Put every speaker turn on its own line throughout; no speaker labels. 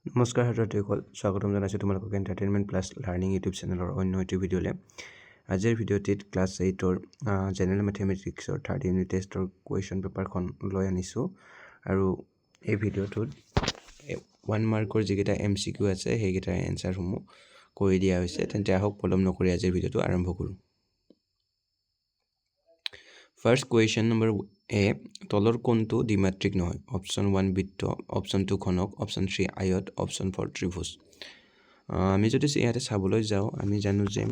নমস্কাৰ ছাত্ৰসকল, স্বাগতম জনাইছোঁ তোমালোকক এণ্টাৰটেইনমেণ্ট প্লাছ লাৰ্ণিং ইউটিউব চেনেলৰ অন্য এটি ভিডিঅ'লৈ। আজিৰ ভিডিঅ'টিত ক্লাছ 8ৰ জেনেৰেল মেথমেটিক্সৰ 3rd ইউনিট টেষ্টৰ কুৱেশ্যন পেপাৰখন লৈ আনিছোঁ। আৰু এই ভিডিঅ'টোত 1 মাৰ্কৰ যিকেইটা MCQ আছে সেইকেইটাৰ এনচাৰসমূহ কৰি দিয়া হৈছে। তেন্তে আহক পলম নকৰি আজিৰ ভিডিঅ'টো আৰম্ভ কৰোঁ। ফাৰ্ষ্ট কুৱেশ্যন নম্বৰ এ, তলৰ কোনটো দ্বিমাত্ৰিক নহয়? অপশ্যন 1 বৃত্ত, অপশ্যন 2 ঘনক, অপশ্যন 3 আয়ত, অপশ্যন 4 ত্ৰিভুজ। আমি যদি ইয়াতে চাবলৈ যাওঁ, আমি জানো যে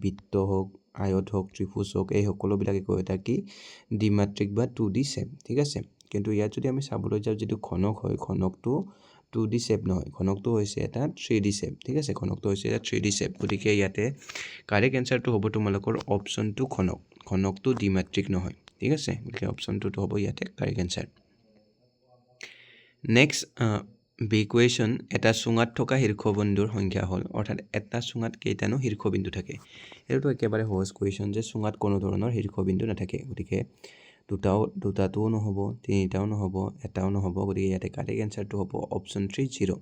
বৃত্ত হওক, আয়ত হওক, ত্ৰিভুজ হওক, এই সকলোবিলাক একো এটা কি দ্বিমাত্ৰিক বা 2D শেপ, ঠিক আছে। কিন্তু ইয়াত যদি আমি চাবলৈ যাওঁ, যিটো ঘনক হয়, ঘনকটো 2D শেপ নহয়, ঘনকটো হৈছে এটা 3D শেপ, ঠিক আছে। ঘনকটো হৈছে এটা 3D শেপ। গতিকে ইয়াতে কাৰেক্ট এনচাৰটো হ'ব তোমালোকৰ অপশ্যন 2 ঘনক। ঘনকটো দ্বিমাত্ৰিক নহয়, ঠিক আছে। গতিকে অপশ্যন 2টো হ'ব ইয়াতে correct answer. Next B question, এটা চুঙাত থকা শীৰ্ষবিন্দুৰ সংখ্যা হ'ল, অৰ্থাৎ এটা চুঙাত কেইটানো শীৰ্ষবিন্দু থাকে। এইটো একেবাৰে সহজ কুৱেশ্যন যে চুঙাত কোনো ধৰণৰ শীৰ্ষবিন্দু নাথাকে। গতিকে দুটাটোও নহ'ব, তিনিটাও নহ'ব, এটাও নহ'ব। গতিকে ইয়াতে কাৰেক্ট এনচাৰটো হ'ব অপশ্যন 3 0।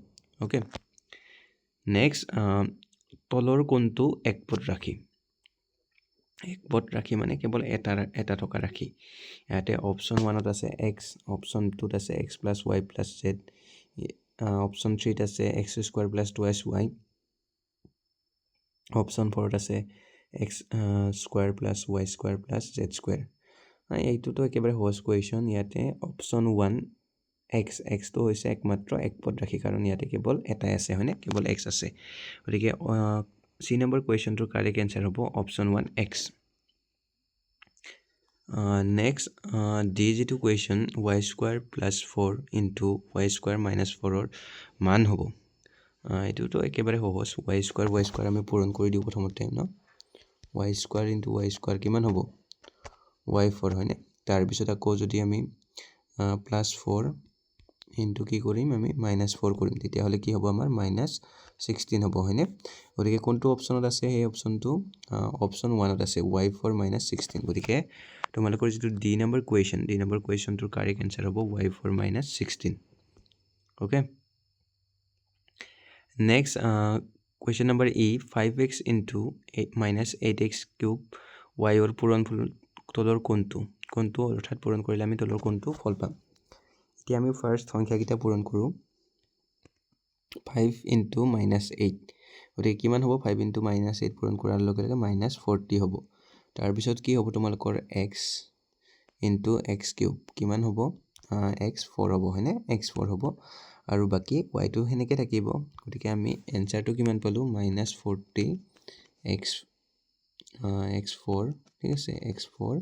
অ'কে। নেক্সট, তলৰ কোনটো একপদ ৰাশি? একপদ ৰাশি মানে কেৱল এটা থকা ৰাশি। ইয়াতে অপশ্যন 1ত আছে x, অপশ্যন 2ত আছে x + y + z, অপশ্যন 3ত আছে x² + 2y, অপশ্যন 4ত আছে x² + y² + z²। এইটোতো একেবাৰে সহজ কুৱেশ্যন। ইয়াতে অপশ্যন 1 xটো হৈছে একমাত্ৰ একপদ ৰাশি, কাৰণ ইয়াতে কেৱল এটাই আছে, হয়নে? কেৱল x আছে। গতিকে চি নম্বৰ কুৱেশ্যনটোৰ কাৰেক্ট এনচাৰ হ'ব অপশ্যন 1 x। নেক্সট, ডি যিটো কুৱেশ্যন, y² + 4 × y² - 4ৰ মান হ'ব। এইটোতো একেবাৰে সহজ। y² আমি পূৰণ কৰি দিওঁ প্ৰথমতে ন। y² × y² কিমান হ'ব? y4, হয়নে? তাৰপিছত আকৌ যদি আমি +4 কি কৰিম, আমি -4 কৰিম, তেতিয়াহ'লে কি হ'ব আমাৰ -16 হ'ব, হয়নে? গতিকে কোনটো অপশ্যনত আছে? সেই অপশ্যনটো অপশ্যন 1ত আছে, y4 - 16। গতিকে তোমালোকৰ যিটো ডি নম্বৰ কুৱেশ্যনটোৰ কাৰেক্ট এনচাৰ হ'ব y4 - 16। Okay. Next question number E, 5x × -8x³ y-ৰ পূৰণফল তলৰ কোনটো? অৰ্থাৎ পূৰণ কৰিলে আমি তলৰ কোনটো ফল পাম? এতিয়া আমি ফাৰ্ষ্ট সংখ্যাকেইটা পূৰণ কৰোঁ। 5 × -8, গতিকে কিমান হ'ব? 5 × -8 পূৰণ কৰাৰ লগে লগে -40 হ'ব। তাৰপিছত কি হ'ব তোমালোকৰ x × x³ কিমান হ'ব? x4 হ'ব, হয়নে? x4 হ'ব। আৰু বাকী yটো সেনেকৈ থাকিব। গতিকে আমি এনচাৰটো কিমান পালোঁ? -40 x4, ঠিক আছে, x4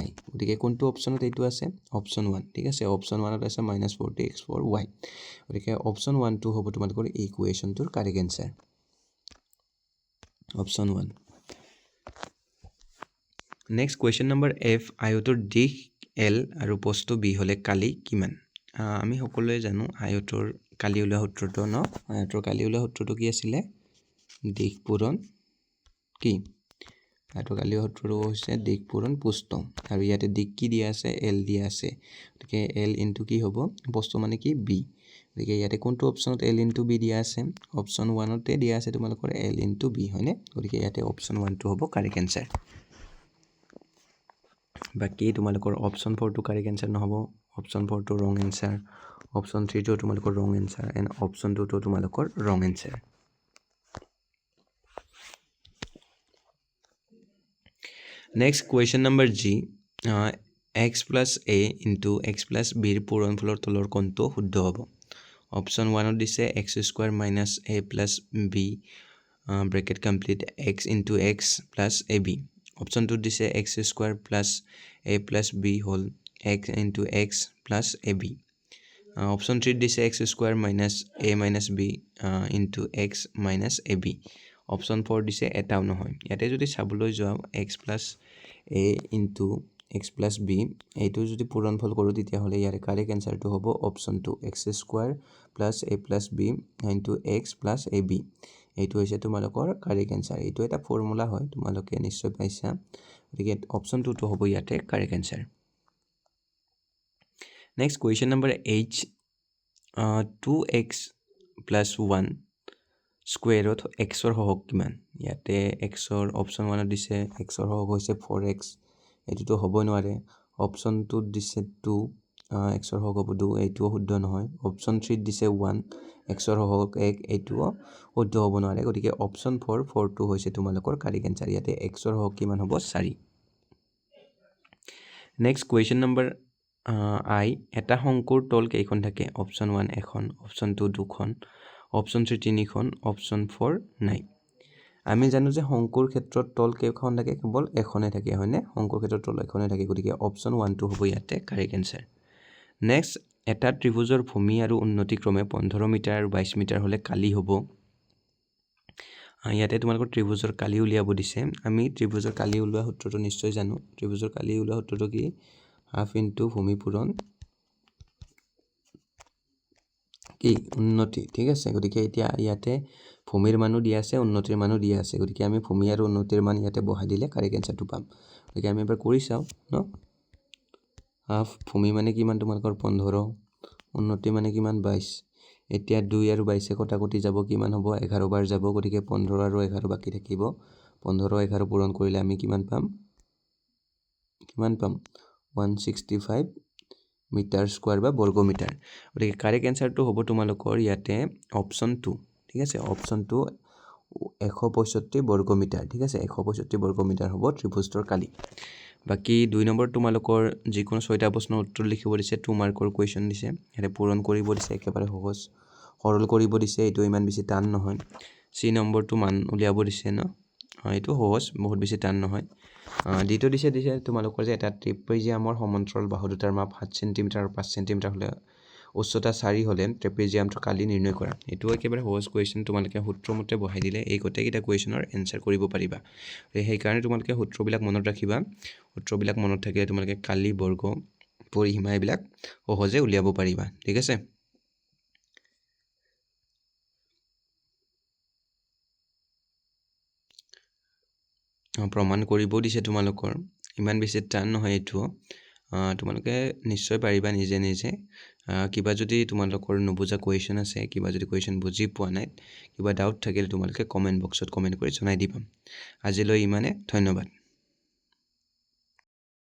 y। গতিকে কোনটো অপশ্যনত এইটো আছে? অপশ্যন 1, ঠিক আছে। অপশ্যন 1ত আছে -40 x4 y। গতিকে অপশ্যন 1টো হ'ব তোমালোকৰ এই কুৱেশ্যনটোৰ correct answer, option 1। Next question number F, আয়তৰ দিশ L আৰু প্ৰস্থ B হ'লে কালি কিমান? আমি সকলোৱে জানো আয়তৰ কালি ওলোৱা সূত্ৰটো ন। আয়তৰ কালি ওলোৱা সূত্ৰটো কি আছিলে? দিশ পূৰণ কি? আয়তৰ কালি ওলোৱা সূত্ৰটো হৈছে দিশ পূৰণ প্ৰস্থ। আৰু ইয়াতে দিশ কি দিয়া আছে? L দিয়া আছে। গতিকে L × কি হ'ব? প্ৰস্থ মানে কি? B। গতিকে ইয়াতে কোনটো অপশ্যনত L × B দিয়া আছে? অপশ্যন 1তে দিয়া আছে তোমালোকৰ L × B, হয়নে? গতিকে ইয়াতে অপশ্যন 1টো হ'ব কাৰেক্ট এনচাৰ। বাকী তোমালোকৰ অপশ্যন 4টো কাৰেক্ট এনচাৰ নহ'ব। অপশ্যন 4টো ৰং এনচাৰ, অপশ্যন 3টো তোমালোকৰ ৰং এনচাৰ, এণ্ড অপশ্যন 2টো তোমালোকৰ ৰং answer. Next question number G, x + a × x + b ৰ পূৰণফলৰ তলৰ কোনটো শুদ্ধ হ'ব? অপশ্যন 1ত দিছে x² - a + b bracket complete x × x + ab। Option 2ত দিছে x² + a + b হ'ল x × x + ab। অপশ্যন 3ত দিছে x² - a - b × x - ab। Option 4 দিছে এটাও নহয়। ইয়াতে যদি চাবলৈ যাওঁ x + a × x + b, এইটো যদি পূৰণফল কৰোঁ তেতিয়াহ'লে ইয়াৰ কাৰেক্ট এনচাৰটো হ'ব option 2, x² + a + b × x + ab। এইটো হৈছে তোমালোকৰ কাৰেক্ট এনচাৰ। এইটো এটা ফৰ্মুলা হয়, তোমালোকে নিশ্চয় পাইছা। গতিকে অপশ্যন 2টো হ'ব ইয়াতে correct answer. Next question number H, 2x plus 1 স্কুৱেৰত এক্সৰ সহগ কিমান ইয়াতে এক্সৰ অপশ্যন 1ত দিছে এক্সৰ সহগ হৈছে 4x এইটোতো হ'বই নোৱাৰে অপশ্যন 2ত দিছে 2 এক্সৰ সহগ হ'ব 2 এইটোও শুদ্ধ নহয় অপশ্যন 3ত দিছে 1 এক্সৰ সহগ 1 এইটোও শুদ্ধ হ'ব নোৱাৰে গতিকে অপশ্যন 4 টো হৈছে তোমালোকৰ কাৰেক্ট এনসাৰ ইয়াতে এক্সৰ সহগ কিমান হ'ব 4 নেক্সট কুৱেশ্যন নম্বৰ আই এটা শংকুৰ তল কেইখন থাকে অপশ্যন 1 এখন অপশ্যন 2 দুখন অপশ্যন 3 তিনিখন অপশ্যন 4 নাই আমি জানো যে শংকুৰ ক্ষেত্ৰত তল কেইখন থাকে কেৱল এখনে থাকে হয়নে শংকুৰ ক্ষেত্ৰত তল এখনে থাকে গতিকে অপশ্যন 1 টো হ'ব ইয়াতে কাৰেক্ট এনসাৰ নেক্সট এটা ত্ৰিভুজৰ ভূমি আৰু উন্নতি ক্ৰমে 15 মিটাৰ আৰু 22 মিটাৰ হলে কালি হ'ব ইয়াতে তোমালোকৰ ত্ৰিভুজৰ কালি উলিয়াব দিছে আমি ত্ৰিভুজৰ কালি উলিওৱা সূত্ৰটো নিশ্চয় জানো ত্ৰিভুজৰ কালি উলিওৱা সূত্ৰটো কি হাফ ইনটু ভূমি পূৰণ কি উন্নতি ঠিক আছে গতিকে এতিয়া ইয়াতে ভূমিৰ মানো দিয়া আছে উন্নতিৰ মানো দিয়া আছে গতিকে আমি ভূমি আৰু উন্নতিৰ মান ইয়াতে বহাই দিলে কাৰেক্ট এনসাৰটো পাম গতিকে আমি এবাৰ কৰি চাও ন হাফ ভূমি মানে কিমান তোমালোকৰ 15 উন্নতি মানে কিমান 22 এতিয়া 2 আৰু 22 কটাকটি যাব কিমান হ'ব 11 বাৰ যাব গতিকে 15 আৰু 11 বাকি থাকিব 15 11 পূৰণ কৰিলে আমি কিমান পাম 165 মিটাৰ স্কয়াৰ বা বৰ্গ মিটাৰ গতিকে কাৰেক্ট এনসাৰটো হ'ব তোমালোকৰ ইয়াতে অপশ্যন 2 ঠিক আছে অপশ্যন 2 165 বৰ্গ মিটাৰ ঠিক আছে 165 বৰ্গ মিটাৰ হ'ব ত্ৰিভুজৰ কালি বাকি 2 নম্বৰ তোমালোকৰ যিকোনো 6টা প্ৰশ্নৰ উত্তৰ লিখিব দিছে 2 মাৰ্কৰ কোৱেশ্চন দিছে এতে পূৰণ কৰিব দিছে একেবাৰে সহজ সৰল কৰিব দিছে এটো ইমান বেছি টান নহয় সি নম্বৰটো মান উলিয়াব দিছে ন এটো সহজ বহুত বেছি টান নহয় দ্বিতীয় দিছে তোমালোকৰ যে এটা ট্ৰেপেজিয়ামৰ সমান্তৰাল বাহু দুটাৰ মাপ 7 সেমি আৰু 5 সেমি হলে উচ্চতা 4 হলে ট্ৰেপেজিয়ামটো কালি নিৰ্ণয় কৰা এটো একেবাৰে সহজ কোৱেশ্চন তোমালোকে সূত্ৰমতে বহাই দিলে এই গোটেইটা কোৱেশ্চনৰ এনসাৰ কৰিব পাৰিবা সেই কাৰণে তোমালোকে সূত্ৰবিলাক মনত ৰাখিবা সূত্ৰবিলাক মনত থাকিলে তোমালোকে কালি বৰ্গ পৰিসীমা এইবিলাক সহজে উলিয়াব পাৰিবা ঠিক আছে প্ৰমাণ কৰিব দিছে তোমালোকৰ ইমান বেছি টান নহয় এটো তোমালোকে নিশ্চয় পাৰিবা নিজে নিজে কিবা যদি তোমালোকৰ নবুজা কোৱেশ্চন আছে কিবা যদি কোৱেশ্চন বুজি পোৱা নাই কিবা ডাউট থাকিলে তোমালোকে কমেন্ট বক্সত কমেন্ট কৰি জনাই দিবা আজিলৈ ইমানে ধন্যবাদ